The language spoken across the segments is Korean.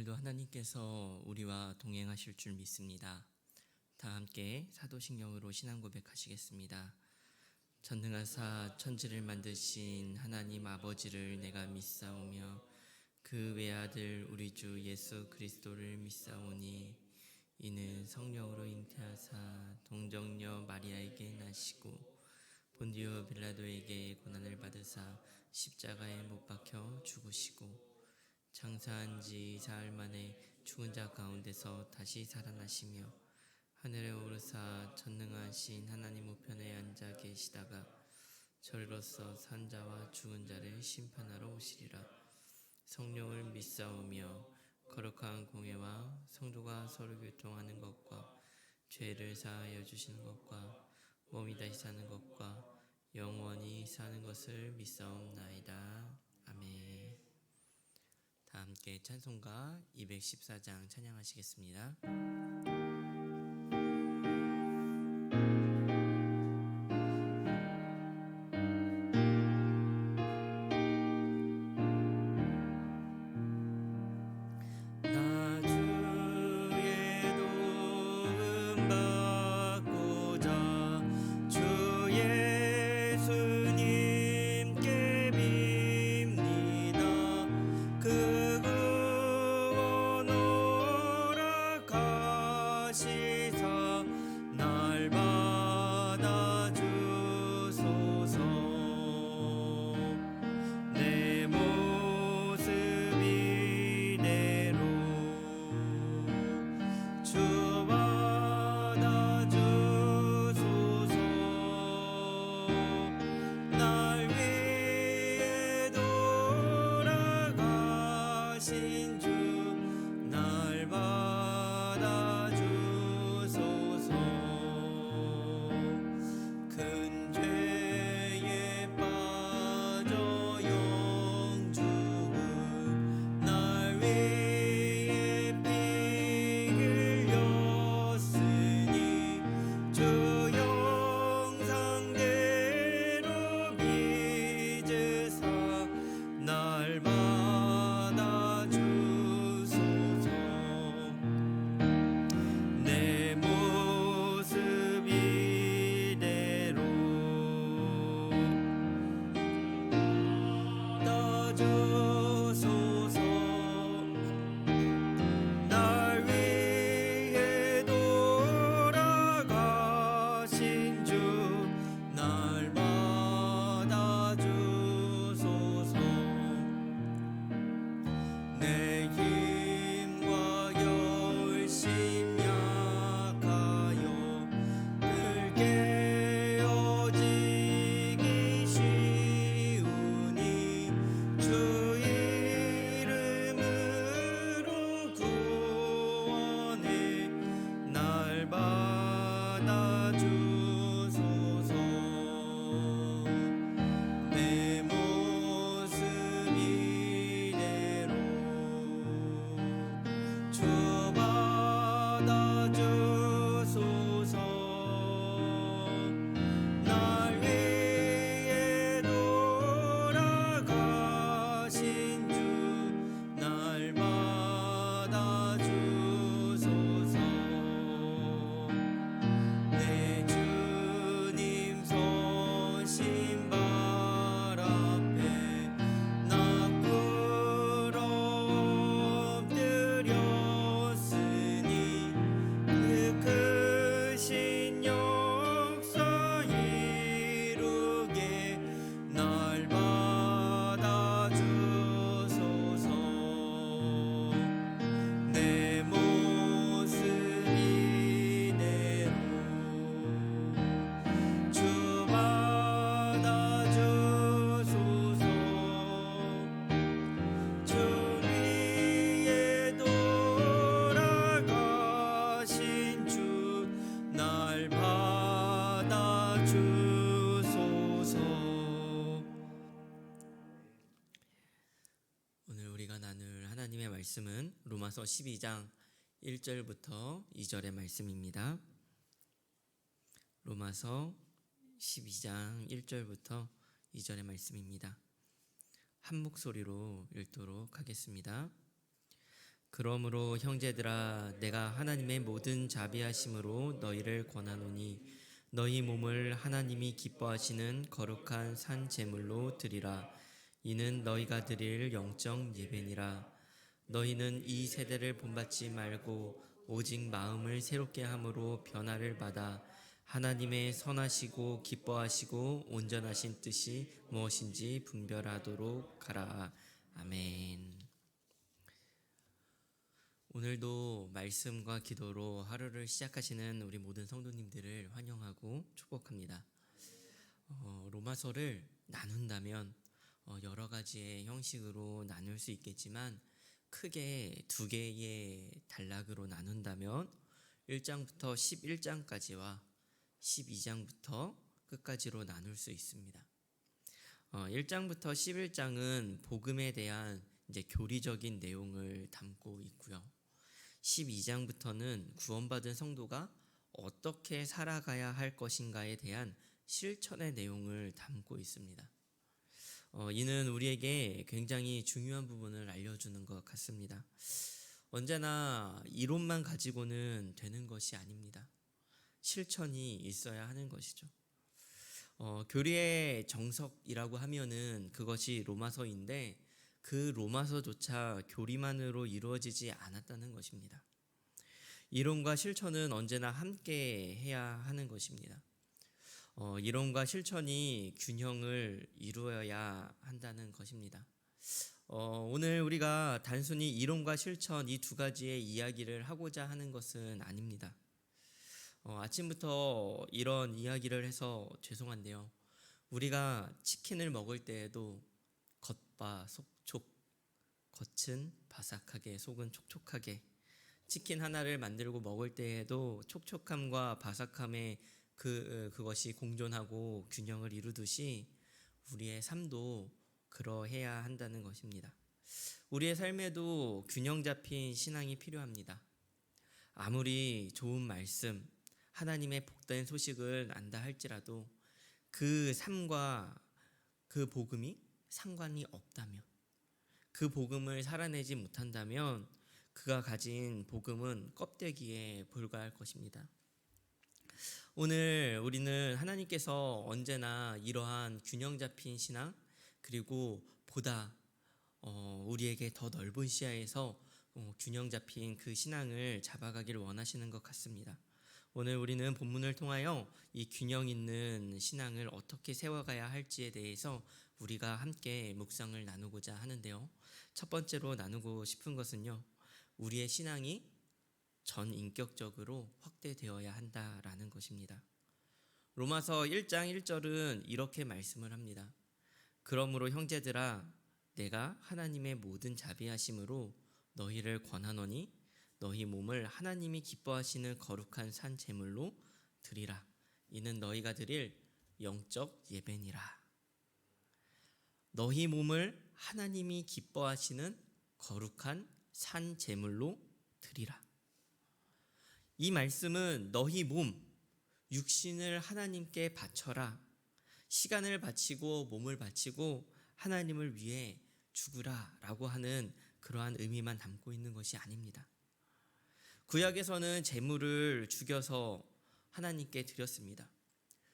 오늘도 하나님께서 우리와 동행하실 줄 믿습니다. 다 함께 사도신경으로 신앙 고백하시겠습니다. 전능하사 천지를 만드신 하나님 아버지를 내가 믿사오며 그 외아들 우리 주 예수 그리스도를 믿사오니 이는 성령으로 잉태하사 동정녀 마리아에게 나시고 본디오 빌라도에게 고난을 받으사 십자가에 못 박혀 죽으시고 장사한 지 사흘 만에 죽은 자 가운데서 다시 살아나시며 하늘에 오르사 전능하신 하나님 우편에 앉아 계시다가 저리로서 산 자와 죽은 자를 심판하러 오시리라. 성령을 믿사오며 거룩한 공회와 성도가 서로 교통하는 것과 죄를 사하여 주시는 것과 몸이 다시 사는 것과 영원히 사는 것을 믿사옵나이다. 아멘. 다 함께 찬송가 214장 찬양하시겠습니다. 오늘 우리가 나눌 하나님의 말씀은 로마서 12장 1절부터 2절의 말씀입니다. 로마서 12장 1절부터 2절의 말씀입니다. 한 목소리로 읽도록 하겠습니다. 그러므로 형제들아 내가 하나님의 모든 자비하심으로 너희를 권하노니 너희 몸을 하나님이 기뻐하시는 거룩한 산 제물로 드리라. 이는 너희가 드릴 영적 예배니라. 너희는 이 세대를 본받지 말고 오직 마음을 새롭게 함으로 변화를 받아 하나님의 선하시고 기뻐하시고 온전하신 뜻이 무엇인지 분별하도록 하라. 아멘. 오늘도 말씀과 기도로 하루를 시작하시는 우리 모든 성도님들을 환영하고 축복합니다. 로마서를 나눈다면 여러 가지의 형식으로 나눌 수 있겠지만 크게 두 개의 단락으로 나눈다면 1장부터 11장까지와 12장부터 끝까지로 나눌 수 있습니다. 1장부터 11장은 복음에 대한 이제 교리적인 내용을 담고 있고요. 12장부터는 구원받은 성도가 어떻게 살아가야 할 것인가에 대한 실천의 내용을 담고 있습니다. 이는 우리에게 굉장히 중요한 부분을 알려주는 것 같습니다. 언제나 이론만 가지고는 되는 것이 아닙니다. 실천이 있어야 하는 것이죠. 교리의 정석이라고 하면은 그것이 로마서인데 그 로마서조차 교리만으로 이루어지지 않았다는 것입니다. 이론과 실천은 언제나 함께 해야 하는 것입니다. 이론과 실천이 균형을 이루어야 한다는 것입니다. 오늘 우리가 단순히 이론과 실천 이 두 가지의 이야기를 하고자 하는 것은 아닙니다. 아침부터 이런 이야기를 해서 죄송한데요. 우리가 치킨을 먹을 때에도 겉바 속촉, 겉은 바삭하게 속은 촉촉하게 치킨 하나를 만들고 먹을 때에도 촉촉함과 바삭함의 그것이 공존하고 균형을 이루듯이 우리의 삶도 그러해야 한다는 것입니다. 우리의 삶에도 균형 잡힌 신앙이 필요합니다. 아무리 좋은 말씀, 하나님의 복된 소식을 안다 할지라도 그 삶과 그 복음이 상관이 없다면, 그 복음을 살아내지 못한다면 그가 가진 복음은 껍데기에 불과할 것입니다. 오늘 우리는 하나님께서 언제나 이러한 균형 잡힌 신앙, 그리고 보다 우리에게 더 넓은 시야에서 균형 잡힌 그 신앙을 잡아가기를 원하시는 것 같습니다. 오늘 우리는 본문을 통하여 이 균형 있는 신앙을 어떻게 세워가야 할지에 대해서 우리가 함께 묵상을 나누고자 하는데요. 첫 번째로 나누고 싶은 것은요, 우리의 신앙이 전인격적으로 확대되어야 한다라는 것입니다. 로마서 1장 1절은 이렇게 말씀을 합니다. 그러므로 형제들아 내가 하나님의 모든 자비하심으로 너희를 권하노니 너희 몸을 하나님이 기뻐하시는 거룩한 산 제물로 드리라. 이는 너희가 드릴 영적 예배니라. 너희 몸을 하나님이 기뻐하시는 거룩한 산 제물로 드리라. 이 말씀은 너희 몸, 육신을 하나님께 바쳐라. 시간을 바치고 몸을 바치고 하나님을 위해 죽으라 라고 하는 그러한 의미만 담고 있는 것이 아닙니다. 구약에서는 제물을 죽여서 하나님께 드렸습니다.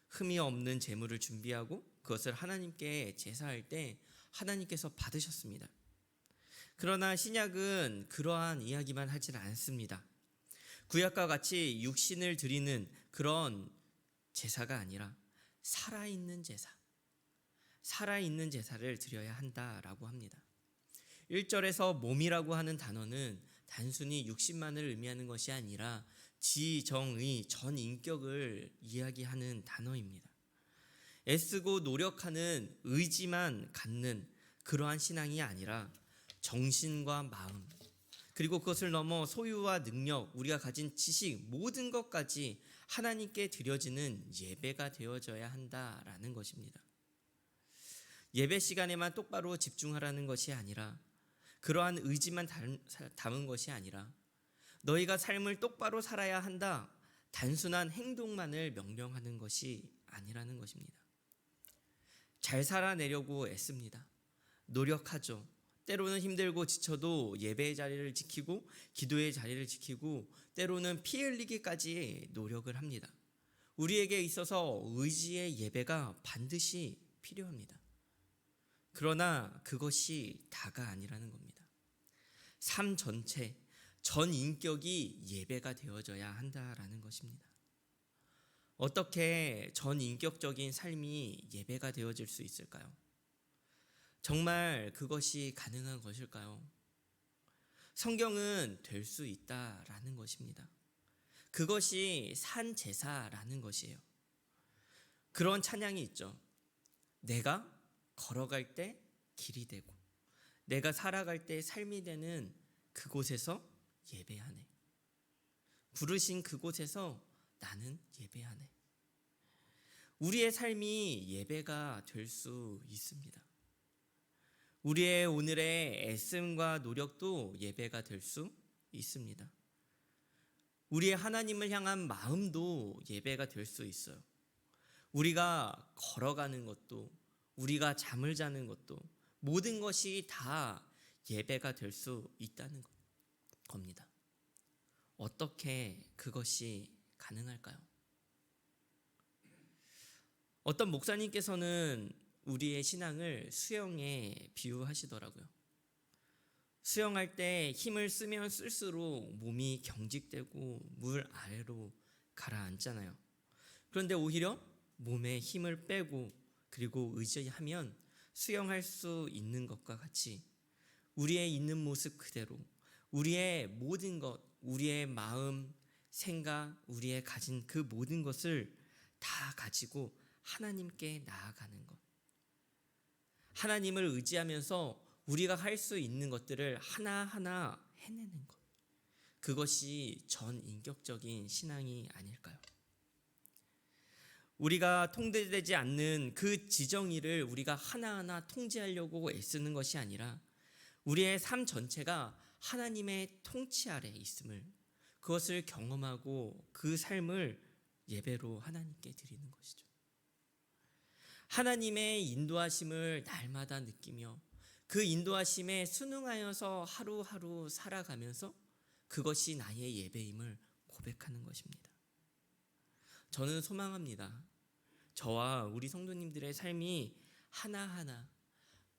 흠이 없는 제물을 준비하고 그것을 하나님께 제사할 때 하나님께서 받으셨습니다. 그러나 신약은 그러한 이야기만 하진 않습니다. 구약과 같이 육신을 드리는 그런 제사가 아니라 살아있는 제사, 살아있는 제사를 드려야 한다라고 합니다. 1절에서 몸이라고 하는 단어는 단순히 육신만을 의미하는 것이 아니라 지정의 전 인격을 이야기하는 단어입니다. 애쓰고 노력하는 의지만 갖는 그러한 신앙이 아니라 정신과 마음, 그리고 그것을 넘어 소유와 능력, 우리가 가진 지식, 모든 것까지 하나님께 드려지는 예배가 되어져야 한다라는 것입니다. 예배 시간에만 똑바로 집중하라는 것이 아니라, 그러한 의지만 담은 것이 아니라 너희가 삶을 똑바로 살아야 한다, 단순한 행동만을 명령하는 것이 아니라는 것입니다. 잘 살아내려고 애씁니다. 노력하죠. 때로는 힘들고 지쳐도 예배의 자리를 지키고 기도의 자리를 지키고 때로는 피 흘리기까지 노력을 합니다. 우리에게 있어서 의지의 예배가 반드시 필요합니다. 그러나 그것이 다가 아니라는 겁니다. 삶 전체, 전 인격이 예배가 되어져야 한다라는 것입니다. 어떻게 전 인격적인 삶이 예배가 되어질 수 있을까요? 정말 그것이 가능한 것일까요? 성경은 될 수 있다라는 것입니다. 그것이 산 제사라는 것이에요. 그런 찬양이 있죠. 내가 걸어갈 때 길이 되고 내가 살아갈 때 삶이 되는 그곳에서 예배하네. 부르신 그곳에서 나는 예배하네. 우리의 삶이 예배가 될 수 있습니다. 우리의 오늘의 애씀과 노력도 예배가 될 수 있습니다. 우리의 하나님을 향한 마음도 예배가 될 수 있어요. 우리가 걸어가는 것도, 우리가 잠을 자는 것도, 모든 것이 다 예배가 될 수 있다는 겁니다. 어떻게 그것이 가능할까요? 어떤 목사님께서는 우리의 신앙을 수영에 비유하시더라고요. 수영할 때 힘을 쓰면 쓸수록 몸이 경직되고 물 아래로 가라앉잖아요. 그런데 오히려 몸에 힘을 빼고 그리고 의지하면 수영할 수 있는 것과 같이 우리의 있는 모습 그대로 우리의 모든 것, 우리의 마음, 생각, 우리의 가진 그 모든 것을 다 가지고 하나님께 나아가는 것. 하나님을 의지하면서 우리가 할 수 있는 것들을 하나하나 해내는 것. 그것이 전 인격적인 신앙이 아닐까요? 우리가 통제되지 않는 그 지정의를 우리가 하나하나 통제하려고 애쓰는 것이 아니라 우리의 삶 전체가 하나님의 통치 아래 있음을, 그것을 경험하고 그 삶을 예배로 하나님께 드리는 것이죠. 하나님의 인도하심을 날마다 느끼며 그 인도하심에 순응하여서 하루하루 살아가면서 그것이 나의 예배임을 고백하는 것입니다. 저는 소망합니다. 저와 우리 성도님들의 삶이 하나하나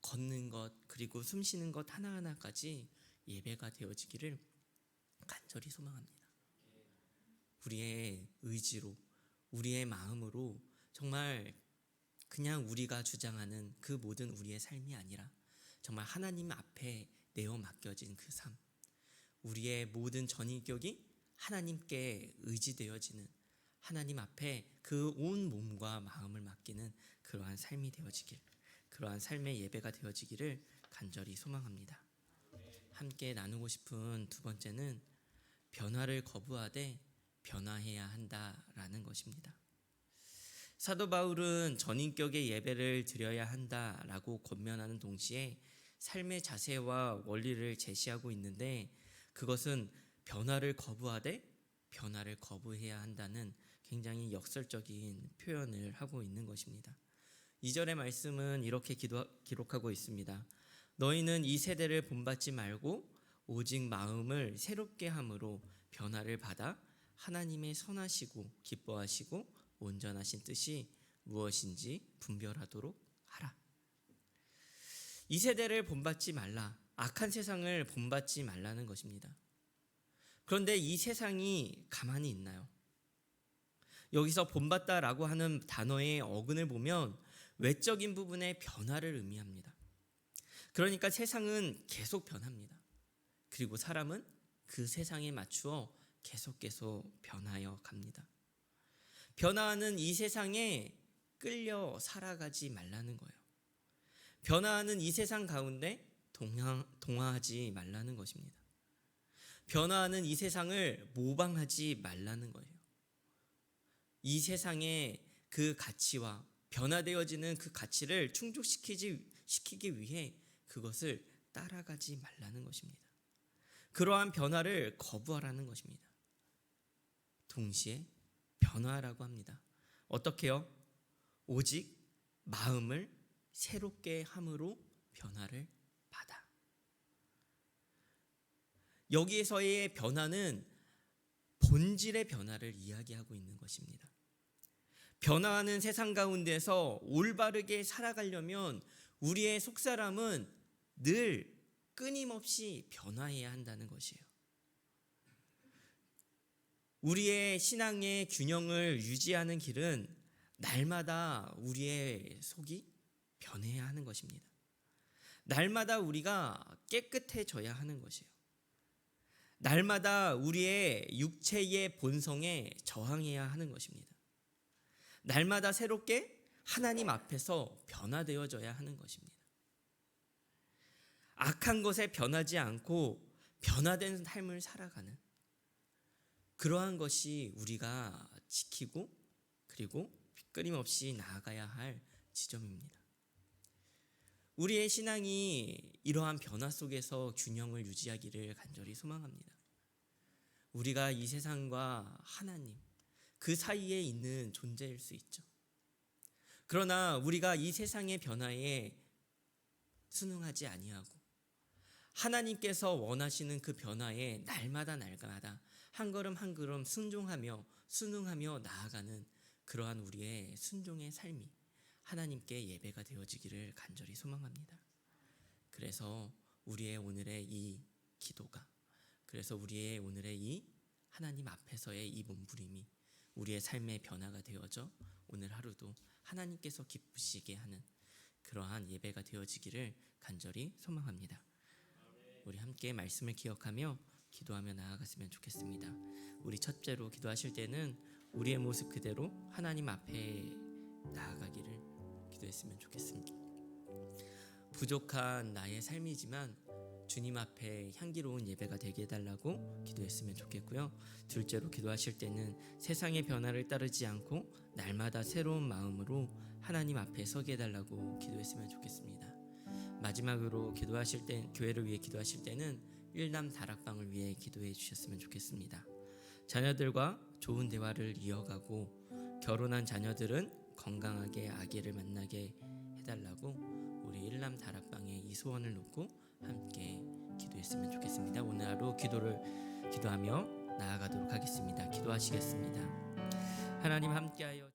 걷는 것 그리고 숨쉬는 것 하나하나까지 예배가 되어지기를 간절히 소망합니다. 우리의 의지로, 우리의 마음으로 정말 그냥 우리가 주장하는 그 모든 우리의 삶이 아니라 정말 하나님 앞에 내어 맡겨진 그 삶, 우리의 모든 전인격이 하나님께 의지되어지는, 하나님 앞에 그 온 몸과 마음을 맡기는 그러한 삶이 되어지길, 그러한 삶의 예배가 되어지기를 간절히 소망합니다. 함께 나누고 싶은 두 번째는 변화를 거부하되 변화해야 한다라는 것입니다. 사도 바울은 전인격의 예배를 드려야 한다라고 권면하는 동시에 삶의 자세와 원리를 제시하고 있는데 그것은 변화를 거부하되 변화를 거부해야 한다는 굉장히 역설적인 표현을 하고 있는 것입니다. 2절의 말씀은 이렇게 기록하고 있습니다. 너희는 이 세대를 본받지 말고 오직 마음을 새롭게 함으로 변화를 받아 하나님의 선하시고 기뻐하시고 온전하신 뜻이 무엇인지 분별하도록 하라. 이 세대를 본받지 말라. 악한 세상을 본받지 말라는 것입니다. 그런데 이 세상이 가만히 있나요? 여기서 본받다라고 하는 단어의 어근을 보면 외적인 부분의 변화를 의미합니다. 그러니까 세상은 계속 변합니다. 그리고 사람은 그 세상에 맞추어 계속 변하여 갑니다. 변화하는 이 세상에 끌려 살아가지 말라는 거예요. 변화하는 이 세상 가운데 동화하지 말라는 것입니다. 변화하는 이 세상을 모방하지 말라는 거예요. 이 세상의 그 가치와 변화되어지는 그 가치를 충족시키기 위해 그것을 따라가지 말라는 것입니다. 그러한 변화를 거부하라는 것입니다. 동시에 변화라고 합니다. 어떻게요? 오직 마음을 새롭게 함으로 변화를 받아. 여기에서의 변화는 본질의 변화를 이야기하고 있는 것입니다. 변화하는 세상 가운데서 올바르게 살아가려면 우리의 속사람은 늘 끊임없이 변화해야 한다는 것이에요. 우리의 신앙의 균형을 유지하는 길은 날마다 우리의 속이 변해야 하는 것입니다. 날마다 우리가 깨끗해져야 하는 것이에요. 날마다 우리의 육체의 본성에 저항해야 하는 것입니다. 날마다 새롭게 하나님 앞에서 변화되어져야 하는 것입니다. 악한 것에 변하지 않고 변화된 삶을 살아가는 그러한 것이 우리가 지키고 그리고 끊임없이 나아가야 할 지점입니다. 우리의 신앙이 이러한 변화 속에서 균형을 유지하기를 간절히 소망합니다. 우리가 이 세상과 하나님 그 사이에 있는 존재일 수 있죠. 그러나 우리가 이 세상의 변화에 순응하지 아니하고 하나님께서 원하시는 그 변화에 날마다 한 걸음 한 걸음 순응하며 나아가는 그러한 우리의 순종의 삶이 하나님께 예배가 되어지기를 간절히 소망합니다. 그래서 우리의 오늘의 이 기도가, 그래서 우리의 오늘의 이 하나님 앞에서의 이 몸부림이 우리의 삶의 변화가 되어져 오늘 하루도 하나님께서 기쁘시게 하는 그러한 예배가 되어지기를 간절히 소망합니다. 우리 함께 말씀을 기억하며 기도하며 나아갔으면 좋겠습니다. 우리 첫째로 기도하실 때는 우리의 모습 그대로 하나님 앞에 나아가기를 기도했으면 좋겠습니다. 부족한 나의 삶이지만 주님 앞에 향기로운 예배가 되게 해달라고 기도했으면 좋겠고요. 둘째로 기도하실 때는 세상의 변화를 따르지 않고 날마다 새로운 마음으로 하나님 앞에 서게 해달라고 기도했으면 좋겠습니다. 마지막으로 기도하실 때, 교회를 위해 기도하실 때는 일남 다락방을 위해 기도해 주셨으면 좋겠습니다. 자녀들과 좋은 대화를 이어가고 결혼한 자녀들은 건강하게 아기를 만나게 해달라고 우리 일남 다락방에 이 소원을 놓고 함께 기도했으면 좋겠습니다. 오늘 하루 기도하며 나아가도록 하겠습니다. 기도하시겠습니다. 하나님 함께하여